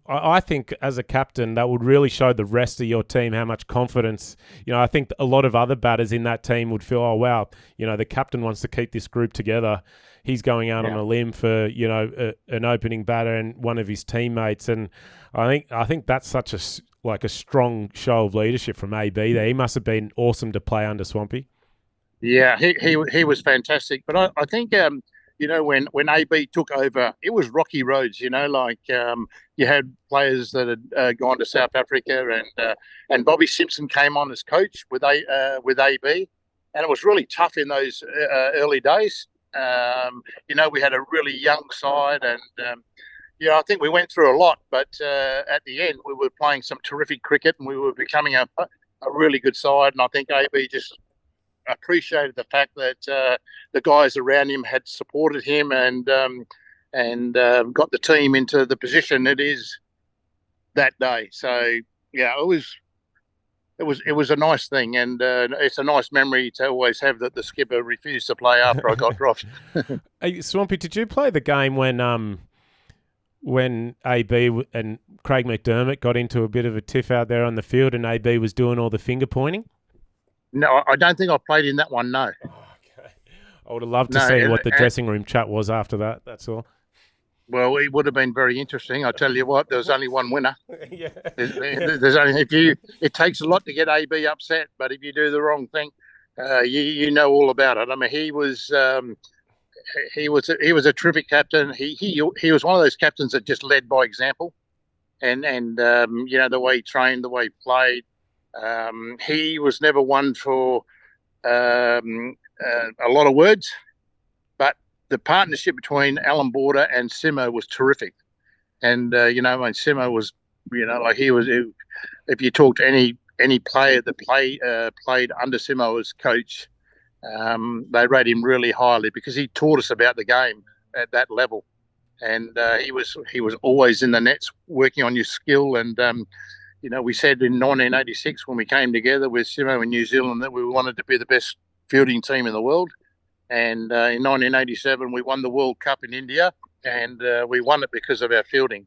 I think as a captain, that would really show the rest of your team how much confidence, you know, I think a lot of other batters in that team would feel, oh, wow, you know, the captain wants to keep this group together. He's going out on a limb for, you know, an opening batter and one of his teammates. And I think that's such a strong show of leadership from AB there. He must have been awesome to play under, Swampy. Yeah, he was fantastic. But I think, you know, when AB took over, it was rocky roads, you know, like you had players that had gone to South Africa, and Bobby Simpson came on as coach with AB, and it was really tough in those early days. You know, we had a really young side, and I think we went through a lot, but at the end we were playing some terrific cricket, and we were becoming a really good side. And I think AB just appreciated the fact that the guys around him had supported him and got the team into the position it is that day. So yeah, it was a nice thing, and it's a nice memory to always have that the skipper refused to play after I got dropped. Hey, Swampy, did you play the game when AB and Craig McDermott got into a bit of a tiff out there on the field, and AB was doing all the finger pointing? No, I don't think I played in that one, no. Oh, okay. I would have loved to see what the dressing room chat was after that, that's all. Well, it would have been very interesting. I tell you what, there was only one winner. Yeah. There's only it takes a lot to get AB upset, but if you do the wrong thing, you know all about it. I mean, he was a terrific captain. He was one of those captains that just led by example, and the way he trained, the way he played. He was never one for a lot of words, but the partnership between Alan Border and Simo was terrific. And when Simo was, he was. If you talk to any player that played under Simo as coach, they rate him really highly because he taught us about the game at that level. And he was always in the nets working on your skill. And we said in 1986 when we came together with Simo in New Zealand that we wanted to be the best fielding team in the world. And in 1987 we won the World Cup in India, and we won it because of our fielding.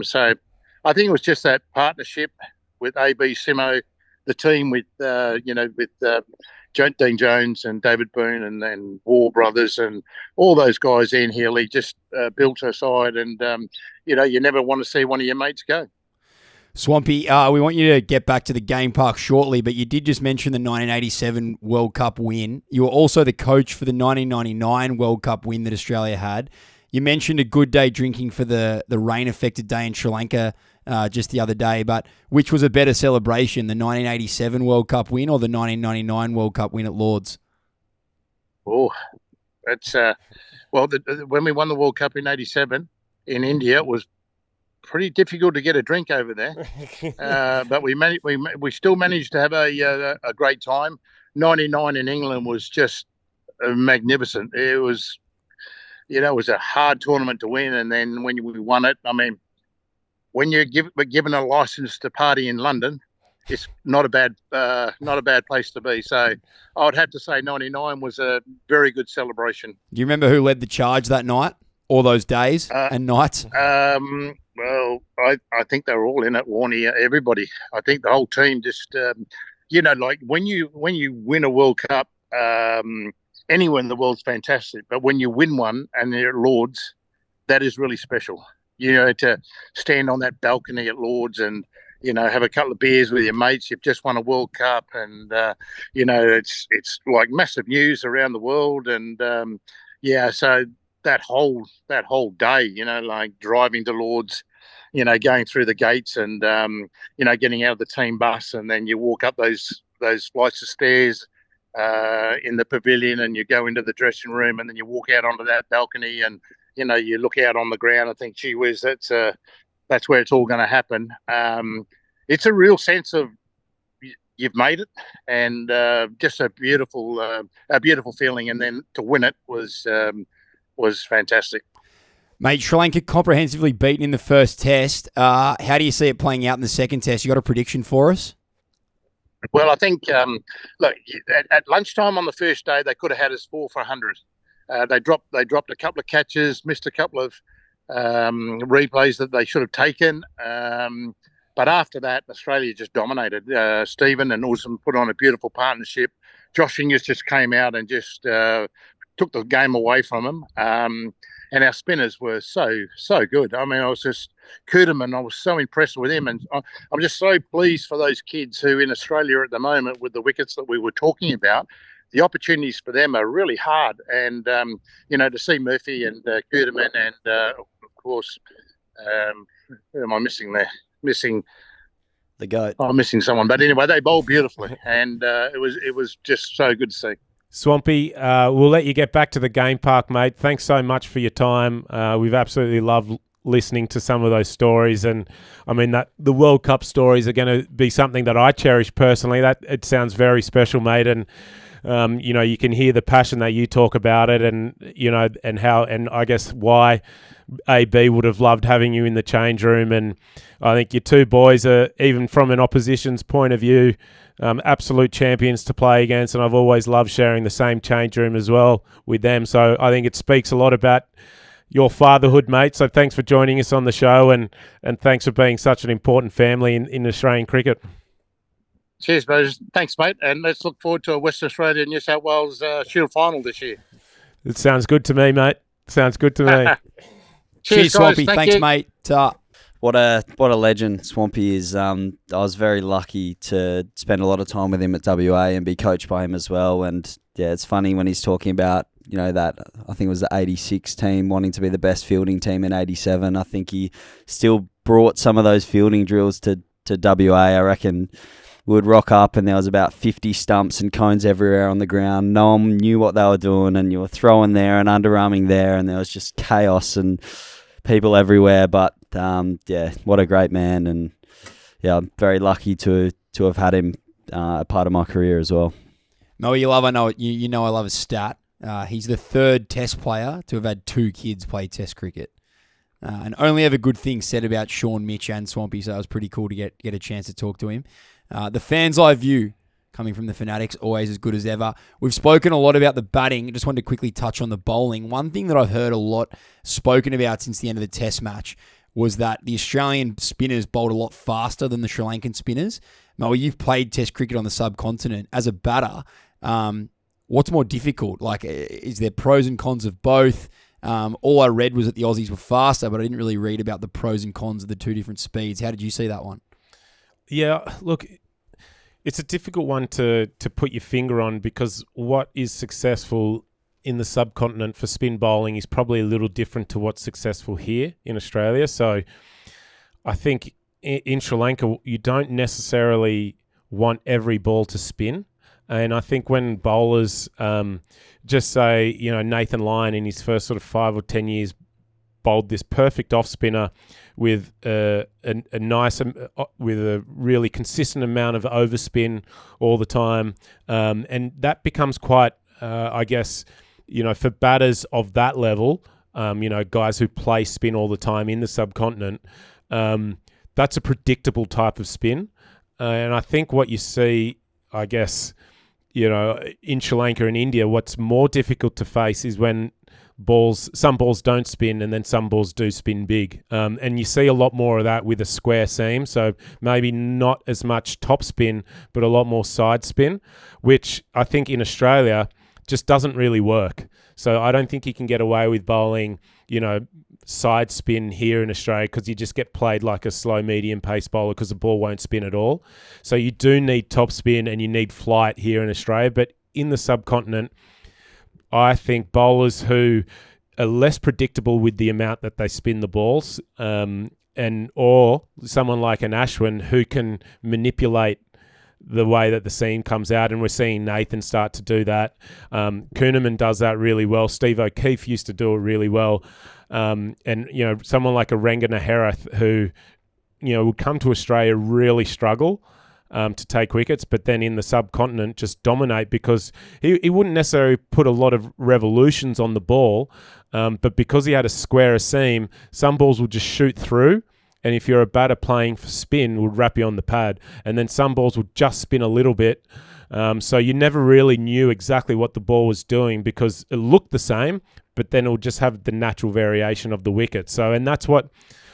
So I think it was just that partnership with AB Simo, the team with Dean Jones and David Boone and War Brothers and all those guys, Ian Healy, just built a side. And you never want to see one of your mates go. Swampy, we want you to get back to the game park shortly, but you did just mention the 1987 World Cup win. You were also the coach for the 1999 World Cup win that Australia had. You mentioned a good day drinking for the rain-affected day in Sri Lanka just the other day, but which was a better celebration, the 1987 World Cup win or the 1999 World Cup win at Lord's? Oh, that's when we won the World Cup in '87 in India, it was pretty difficult to get a drink over there, but we still managed to have a great time. '99 in England was just magnificent. It was. It was a hard tournament to win, and then when we won it, I mean, when you're given a license to party in London, it's not a bad place to be. So I would have to say '99 was a very good celebration. Do you remember who led the charge that night or those days and nights? Well, I think they were all in it, Warnie, everybody. I think the whole team just, like when you win a World Cup, anywhere in the world's fantastic, but when you win one and they're at Lord's, that is really special. To stand on that balcony at Lord's and have a couple of beers with your mates. You've just won a World Cup, and it's like massive news around the world. And so that whole day, like driving to Lord's, going through the gates and getting out of the team bus, and then you walk up those flights of stairs in the pavilion, and you go into the dressing room, and then you walk out onto that balcony, and you look out on the ground and think, gee whiz, that's where it's all going to happen. It's a real sense of you've made it, and just a beautiful feeling. And then to win it was fantastic. Mate, Sri Lanka comprehensively beaten in the first test. How do you see it playing out in the second test? You got a prediction for us? Well, I think, look, at lunchtime on the first day, they could have had us 4 for 100. They dropped a couple of catches, missed a couple of replays that they should have taken. But after that, Australia just dominated. Stephen and Usman put on a beautiful partnership. Josh Inglis just came out and just took the game away from them. And our spinners were so good. I mean, Kuderman, I was so impressed with him. And I'm just so pleased for those kids who in Australia at the moment with the wickets that we were talking about. The opportunities for them are really hard. And, to see Murphy and Kuderman and, of course, who am I missing there? Missing the GOAT. I'm missing someone. But anyway, they bowled beautifully. And it was just so good to see. Swampy, we'll let you get back to the game park, mate. Thanks so much for your time. We've absolutely loved listening to some of those stories, and I mean that the World Cup stories are going to be something that I cherish personally. That it sounds very special, mate, and you can hear the passion that you talk about it, and and how, and I guess why AB would have loved having you in the change room. And I think your two boys are, even from an opposition's point of view, absolute champions to play against, and I've always loved sharing the same change room as well with them. So I think it speaks a lot about your fatherhood, mate. So thanks for joining us on the show, and thanks for being such an important family in Australian cricket. Cheers, Moses. Thanks, mate. And let's look forward to a Western Australia New South Wales Shield final this year. It sounds good to me, mate. Sounds good to me. Cheers, Swampy. Thanks, mate. What a legend Swampy is. I was very lucky to spend a lot of time with him at WA and be coached by him as well. And yeah, it's funny when he's talking about that I think it was the 86 team wanting to be the best fielding team in 87. I think he still brought some of those fielding drills to WA. I reckon we would rock up and there was about 50 stumps and cones everywhere on the ground. No one knew what they were doing, and you were throwing there and underarming there, and there was just chaos and people everywhere. But what a great man, and I'm very lucky to have had him a part of my career as well. Mo, I know I love a stat. He's the third Test player to have had 2 kids play Test cricket. And only ever good things said about Sean, Mitch and Swampy, so it was pretty cool to get a chance to talk to him. The fans' eye view coming from the Fanatics, always as good as ever. We've spoken a lot about the batting. Just wanted to quickly touch on the bowling. One thing that I've heard a lot spoken about since the end of the Test match was that the Australian spinners bowled a lot faster than the Sri Lankan spinners. Mo, you've played Test cricket on the subcontinent. As a batter, what's more difficult? Like, is there pros and cons of both? All I read was that the Aussies were faster, but I didn't really read about the pros and cons of the 2 different speeds. How did you see that one? Yeah, look, it's a difficult one to put your finger on, because what is successful in the subcontinent for spin bowling is probably a little different to what's successful here in Australia. So I think in Sri Lanka, you don't necessarily want every ball to spin. And I think when bowlers, just say, Nathan Lyon in his first sort of 5 or 10 years bowled this perfect off spinner with a really consistent amount of overspin all the time, and that becomes quite, for batters of that level, guys who play spin all the time in the subcontinent, that's a predictable type of spin, and I think what you see, I guess, in Sri Lanka and India, what's more difficult to face is when some balls don't spin and then some balls do spin big. And you see a lot more of that with a square seam. So maybe not as much top spin, but a lot more side spin, which I think in Australia just doesn't really work. So I don't think you can get away with bowling, side spin here in Australia, because you just get played like a slow medium pace bowler because the ball won't spin at all. So you do need top spin and you need flight here in Australia. But in the subcontinent, I think bowlers who are less predictable with the amount that they spin the balls, or someone like an Ashwin who can manipulate the way that the seam comes out, and we're seeing Nathan start to do that. Kuhneman does that really well. Steve O'Keefe used to do it really well. And, someone like a Ranga Herath who, would come to Australia, really struggle to take wickets, but then in the subcontinent just dominate, because he wouldn't necessarily put a lot of revolutions on the ball, but because he had a squarer seam, some balls would just shoot through, and if you're a batter playing for spin, would wrap you on the pad, and then some balls would just spin a little bit, so you never really knew exactly what the ball was doing, because it looked the same, but then it would just have the natural variation of the wicket. So, and that's what,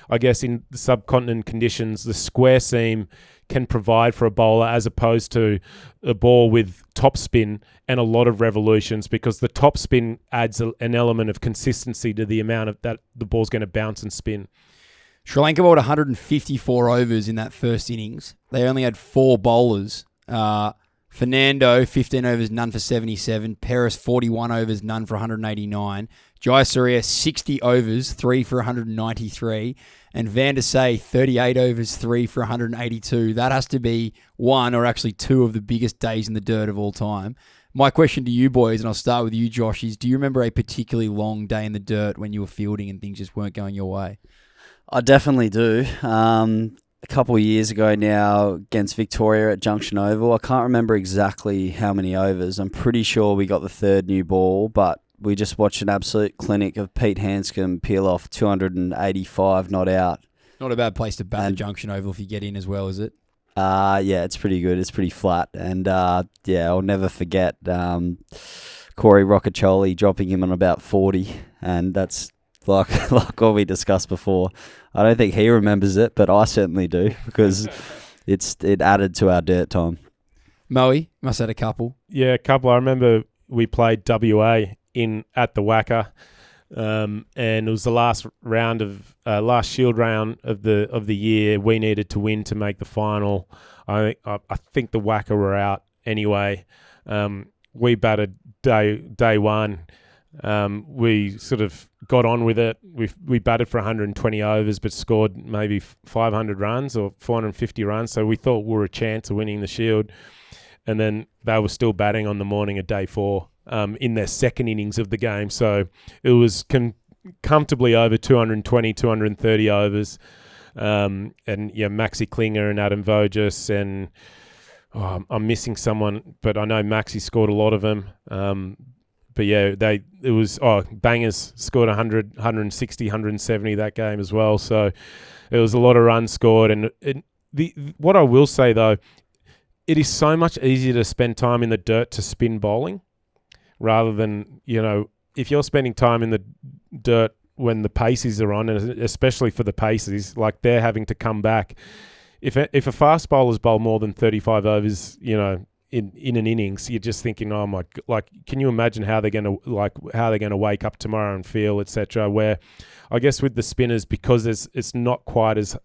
I guess, in the subcontinent conditions, the square seam can provide for a bowler, as opposed to a ball with top spin and a lot of revolutions, because the top spin adds an element of consistency to the amount of that the ball's going to bounce and spin. Sri Lanka bowled 154 overs in that first innings. They only had 4 bowlers. Fernando, 15 overs, none for 77. Peres, 41 overs, none for 189. Jayasuriya, 60 overs, 3 for 193. And Van der Sey, 38 overs, 3 for 182. That has to be one, or actually 2 of the biggest days in the dirt of all time. My question to you boys, and I'll start with you, Josh, is do you remember a particularly long day in the dirt when you were fielding and things just weren't going your way? I definitely do. A couple of years ago now against Victoria at Junction Oval, I can't remember exactly how many overs. I'm pretty sure we got the 3rd new ball, but we just watched an absolute clinic of Pete Hanscom peel off 285 not out. Not a bad place to bat at Junction Oval if you get in as well, is it? Yeah, it's pretty good. It's pretty flat. And I'll never forget Corey Roccaccioli dropping him on about 40, and that's like what we discussed before. I don't think he remembers it, but I certainly do, because it added to our dirt time. Moe, must have had a couple. Yeah, a couple. I remember we played WA at the Wacker, and it was the last Shield round of the year. We needed to win to make the final. I think the Wacker were out anyway. We batted day one. We sort of got on with it. We batted for 120 overs, but scored maybe 500 runs or 450 runs. So we thought we were a chance of winning the Shield. And then they were still batting on the morning of day 4 in their second innings of the game. So it was comfortably over 220, 230 overs. And Maxi Klinger and Adam Voges and I'm missing someone, but I know Maxi scored a lot of them. But yeah, Bangers scored 100, 160, 170 that game as well. So it was a lot of runs scored. And what I will say though, it is so much easier to spend time in the dirt to spin bowling rather than, if you're spending time in the dirt when the paces are on, and especially for the paces, like they're having to come back. If a fast bowler's bowled more than 35 overs, in an innings, you're just thinking, oh my, can you imagine how they're going to wake up tomorrow and feel, etc. Where I guess with the spinners, because it's not quite as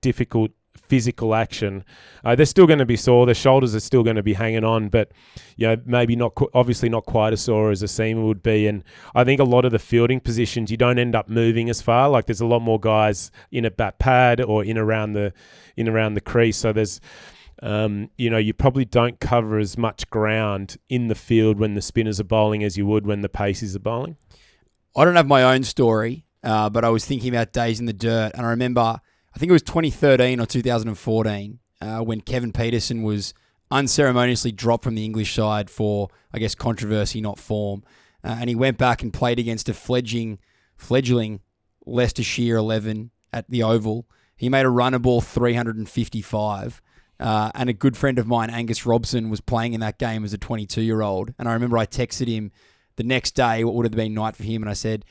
difficult physical action, they're still going to be sore. Their shoulders are still going to be hanging on, but maybe obviously not quite as sore as a seamer would be. And I think a lot of the fielding positions, you don't end up moving as far. Like there's a lot more guys in a bat pad or in around the crease. So there's you probably don't cover as much ground in the field when the spinners are bowling as you would when the paces are bowling. I don't have my own story, but I was thinking about days in the dirt, and I remember, I think it was 2013 or 2014, when Kevin Peterson was unceremoniously dropped from the English side for, I guess, controversy, not form. And he went back and played against a fledgling Leicestershire 11 at the Oval. He made a runner ball 355. And a good friend of mine, Angus Robson, was playing in that game as a 22-year-old. And I remember I texted him the next day, what would have been night for him, and I said,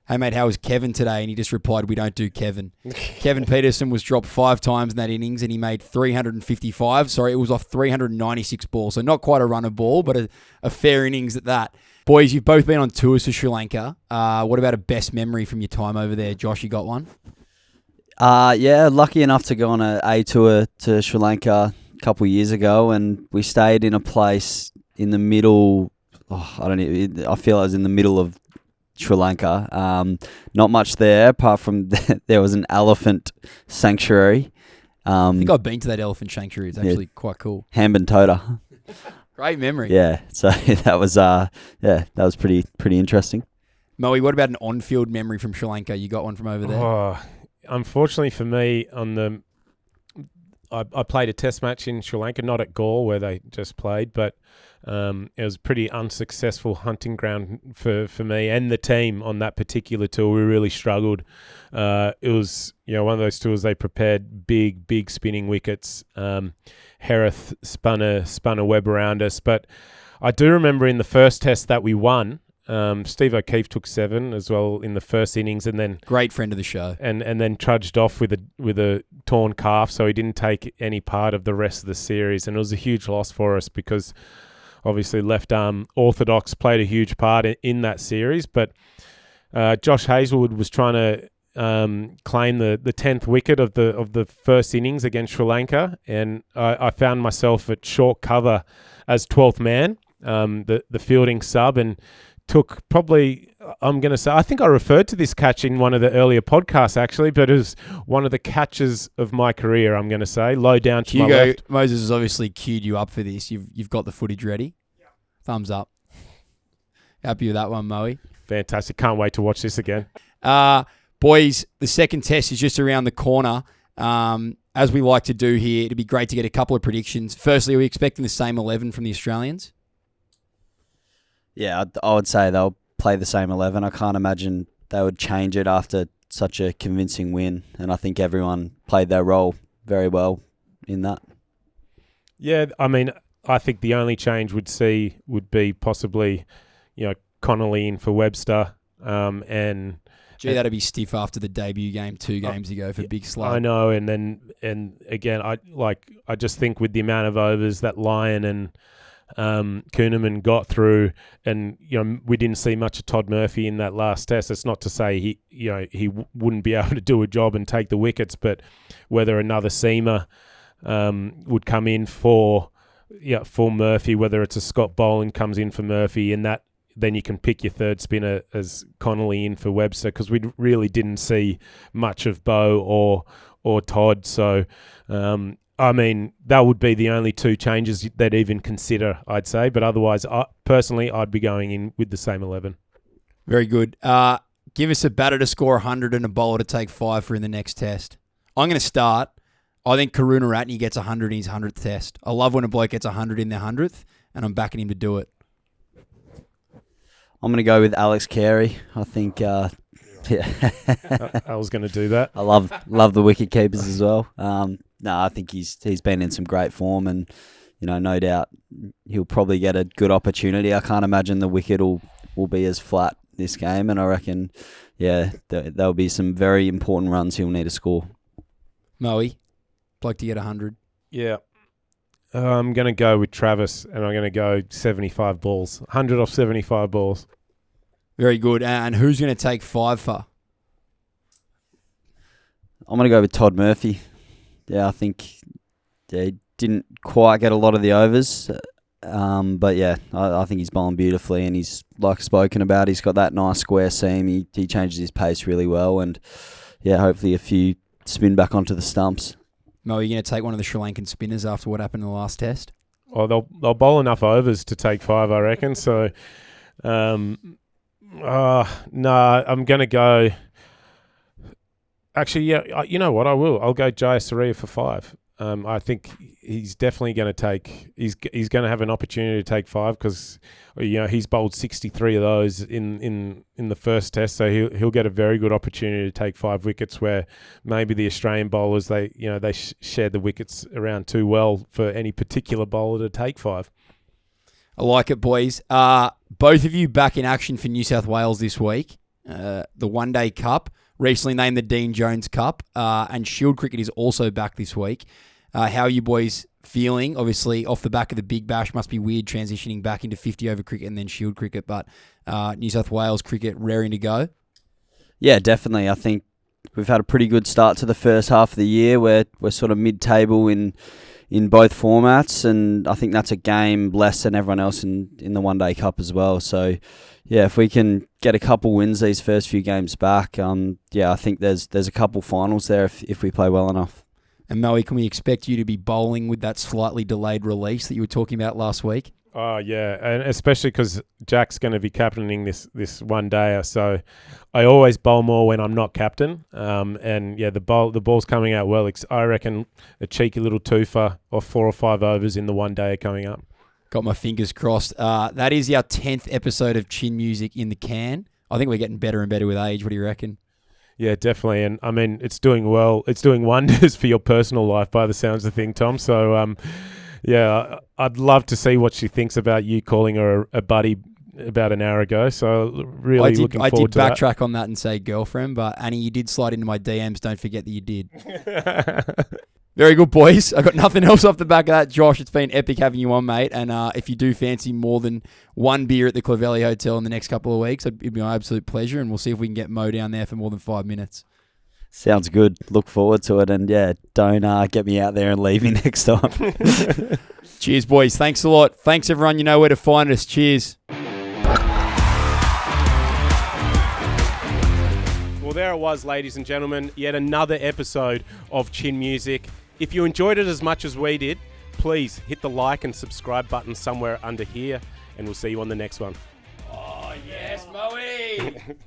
hey mate, how was Kevin today? And he just replied, we don't do Kevin. Kevin Peterson was dropped 5 times in that innings and he made 355. Sorry, it was off 396 balls. So not quite a runner ball, but a fair innings at that. Boys, you've both been on tours to Sri Lanka. What about a best memory from your time over there? Josh, you got one? Yeah, lucky enough to go on a tour to Sri Lanka a couple of years ago, and we stayed in a place in the middle. I feel I was in the middle of Sri Lanka. Not much there, apart from there was an elephant sanctuary. I think I've been to that elephant sanctuary. It's actually quite cool. Hambantota. Great memory. Yeah, so that was pretty interesting. Moe, what about an on-field memory from Sri Lanka? You got one from over there? Oh, unfortunately for me, I played a test match in Sri Lanka, not at Galle where they just played, but it was a pretty unsuccessful hunting ground for me and the team on that particular tour. We really struggled. It was one of those tours they prepared big spinning wickets. Hereth spun a web around us, but I do remember in the first test that we won. Steve O'Keefe took 7 as well in the first innings, and then great friend of the show, and then trudged off with a torn calf, so he didn't take any part of the rest of the series, and it was a huge loss for us because obviously left arm orthodox played a huge part in that series. But Josh Hazlewood was trying to claim the 10th wicket of the first innings against Sri Lanka, and I found myself at short cover as 12th man, the fielding sub, and took probably, I'm going to say, I think I referred to this catch in one of the earlier podcasts actually, but it was one of the catches of my career, I'm going to say. Low down to my left. Moses has obviously queued you up for this. You've got the footage ready? Yeah. Thumbs up. Happy with that one, Moe? Fantastic. Can't wait to watch this again. Boys, the second test is just around the corner. As we like to do here, it'd be great to get a couple of predictions. Firstly, are we expecting the same 11 from the Australians? Yeah, I would say they'll play the same 11. I can't imagine they would change it after such a convincing win, and I think everyone played their role very well in that. Yeah, I mean, I think the only change would be possibly, Connolly in for Webster, and that'd be stiff after the debut game 2 games ago for Big Slug. I know, and again, I just think with the amount of overs that Lyon and Kuhneman got through, and we didn't see much of Todd Murphy in that last test. It's not to say he wouldn't be able to do a job and take the wickets, but whether another seamer would come in for Murphy, whether it's a Scott Boland comes in for Murphy, and then you can pick your third spinner as Connolly in for Webster, because we really didn't see much of Bo or Todd. So, I mean, that would be the only two changes they'd even consider, I'd say. But otherwise, personally, I'd be going in with the same 11. Very good. Give us a batter to score 100 and a bowler to take 5 for in the next test. I'm going to start. I think Karunaratne gets 100 in his 100th test. I love when a bloke gets 100 in their 100th, and I'm backing him to do it. I'm going to go with Alex Carey. I think, yeah. I was going to do that. I love the wicket keepers as well. No, I think he's been in some great form, and no doubt he'll probably get a good opportunity. I can't imagine the wicket will be as flat this game, and I reckon, there'll be some very important runs he'll need to score. Moe, bloke to get 100. Yeah. I'm going to go with Travis, and I'm going to go 75 balls. 100 off 75 balls. Very good. And who's going to take 5 for? I'm going to go with Todd Murphy. Yeah, I think he didn't quite get a lot of the overs. But yeah, I think he's bowling beautifully, and he's, like spoken about, he's got that nice square seam. He changes his pace really well, and yeah, hopefully a few spin back onto the stumps. Mo, are you going to take one of the Sri Lankan spinners after what happened in the last test? Oh, they'll bowl enough overs to take 5, I reckon. So, no, I'm going to go. Actually, yeah, you know what? I will. I'll go Jaya Surya for 5. I think he's definitely going to take. He's going to have an opportunity to take 5 because he's bowled 63 of those in the first test, so he'll get a very good opportunity to take 5 wickets. Where maybe the Australian bowlers they shared the wickets around too well for any particular bowler to take 5. I like it, boys. Both of you back in action for New South Wales this week. The One Day Cup, recently named the Dean Jones Cup, and Shield Cricket is also back this week. How are you boys feeling? Obviously, off the back of the Big Bash, must be weird transitioning back into 50-over cricket and then Shield Cricket, but New South Wales cricket raring to go? Yeah, definitely. I think we've had a pretty good start to the first half of the year. We're sort of mid-table in both formats, and I think that's a game less than everyone else in the One Day Cup as well. So, yeah, if we can get a couple wins these first few games back, I think there's a couple finals there if we play well enough. And Moe, can we expect you to be bowling with that slightly delayed release that you were talking about last week? Oh, yeah, and especially because Jack's going to be captaining this one day, so I always bowl more when I'm not captain. And yeah, the ball's coming out well. I reckon a cheeky little twofer or 4 or 5 overs in the one day coming up. Got my fingers crossed. That is our 10th episode of Chin Music in the can. I think we're getting better and better with age. What do you reckon? Yeah, definitely. And I mean, it's doing well. It's doing wonders for your personal life by the sounds of the thing, Tom. So, yeah, I'd love to see what she thinks about you calling her a buddy about an hour ago. So really looking forward to that. I did backtrack on that and say girlfriend, but Annie, you did slide into my DMs. Don't forget that you did. Very good, boys. I got nothing else off the back of that. Josh, it's been epic having you on, mate. And if you do fancy more than one beer at the Clovelly Hotel in the next couple of weeks, it'd be my absolute pleasure. And we'll see if we can get Mo down there for more than 5 minutes. Sounds good. Look forward to it. And yeah, don't get me out there and leave me next time. Cheers, boys. Thanks a lot. Thanks, everyone. You know where to find us. Cheers. Well, there it was, ladies and gentlemen. Yet another episode of Chin Music. If you enjoyed it as much as we did, please hit the like and subscribe button somewhere under here, and we'll see you on the next one. Oh, yes, Moe!